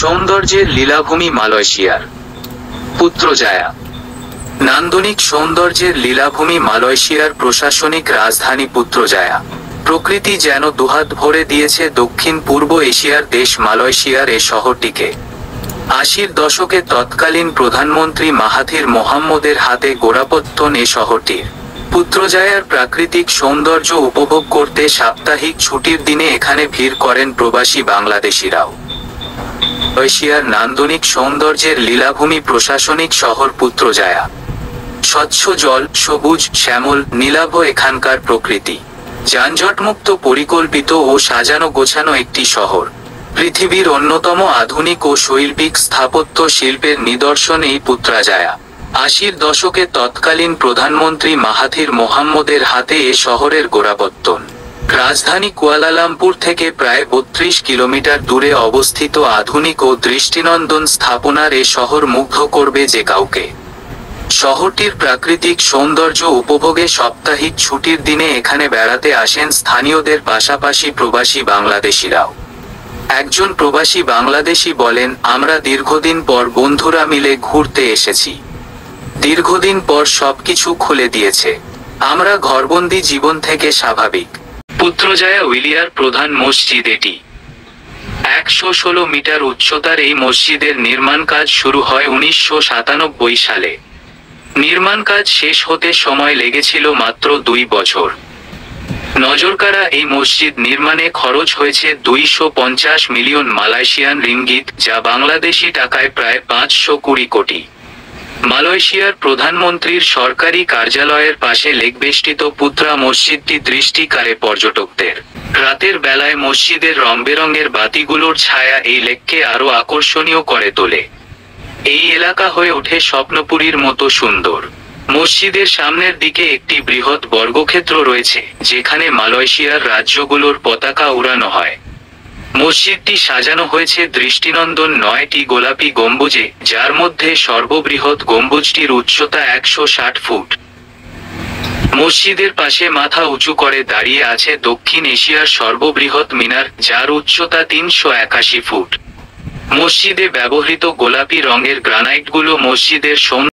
সৌন্দর্যের লীলাভূমি মালয়েশিয়ার পুত্রজায়া। নান্দনিক সৌন্দর্যের লীলাভূমি মালয়েশিয়ার প্রশাসনিক রাজধানী পুত্রজায়া। প্রকৃতি যেন দুহাত ভরে দিয়েছে দক্ষিণ পূর্ব এশিয়ার দেশ মালয়েশিয়ার এ শহরটিকে। ৮০-র দশকে তৎকালীন প্রধানমন্ত্রী মাহাথির মোহাম্মদের হাতে গোড়াপত্তন এ শহরটির। পুত্রজায়ার প্রাকৃতিক সৌন্দর্য উপভোগ করতে সাপ্তাহিক ছুটির দিনে এখানে ভিড় করেন প্রবাসী বাংলাদেশিরাও। মালয়েশিয়ার নান্দনিক সৌন্দর্যের লীলাভূমি প্রশাসনিক শহর পুত্রজায়া। স্বচ্ছ জল, সবুজ, শ্যামল, নীলাভ এখানকার প্রকৃতি। যানজটমুক্ত, পরিকল্পিত ও সাজানো গোছানো একটি শহর। পৃথিবীর অন্যতম আধুনিক ও শৈল্পিক স্থাপত্য শিল্পের নিদর্শন এই পুত্রজায়া। ৮০-র দশকে তৎকালীন প্রধানমন্ত্রী মাহাথির মোহাম্মদের হাতে এ শহরের গোড়াপত্তন। রাজধানী কুয়ালালামপুর থেকে প্রায় ৩২ কিলোমিটার দূরে অবস্থিত আধুনিক ও দৃষ্টিনন্দন স্থাপনার এ শহর মুগ্ধ করবে যে কাউকে। শহরটির প্রাকৃতিক সৌন্দর্য উপভোগে সাপ্তাহিক ছুটির দিনে এখানে বেড়াতে আসেন স্থানীয়দের পাশাপাশি প্রবাসী বাংলাদেশিরাও। একজন প্রবাসী বাংলাদেশি বলেন, আমরা দীর্ঘদিন পর বন্ধুরা মিলে ঘুরতে এসেছি। দীর্ঘদিন পর সবকিছু খুলে দিয়েছে। আমরা ঘরবন্দি জীবন থেকে স্বাভাবিক। পুত্রজায়া উইলিয়ার প্রধান মসজিদ এটি। ১১৬ মিটার উচ্চতার এই মসজিদের নির্মাণ কাজ শুরু হয় ১৯৯৭ সালে। নির্মাণ কাজ শেষ হতে সময় লেগেছিল মাত্র ২ বছর। নজরকাড়া এই মসজিদ নির্মাণে খরচ হয়েছে ২৫০ মিলিয়ন মালয়েশিয়ান রিঙ্গিত, যা বাংলাদেশি টাকায় প্রায় ৫২০ কোটি। মালয়েশিয়ার প্রধানমন্ত্রীর সরকারি কার্যালয়ের পাশে লেকবেষ্টিত পুত্রা মসজিদটি দৃষ্টি কাড়ে পর্যটকদের। রাতের বেলায় মসজিদের রংবেরঙের বাতিগুলোর ছায়া এই লেককে আরো আকর্ষণীয় করে তোলে। এই এলাকা হয়ে ওঠে স্বপ্নপুরীর মতো সুন্দর। মসজিদের সামনের দিকে একটি বৃহৎ বর্গক্ষেত্র রয়েছে, যেখানে মালয়েশিয়ার রাজ্যগুলোর পতাকা উড়ানো হয়। মসজিদটি সাজানো হয়েছে দৃষ্টিনন্দন ৯টি গোলাপি গম্বুজে, যার মধ্যে সর্ববৃহৎ গম্বুজটির উচ্চতা ১৬০ ফুট। মসজিদের পাশে মাথা উঁচু করে দাঁড়িয়ে আছে দক্ষিণ এশিয়ার সর্ববৃহৎ মিনার, যার উচ্চতা ৩৮১ ফুট। মসজিদে ব্যবহৃত গোলাপি রঙের গ্রানাইটগুলো মসজিদের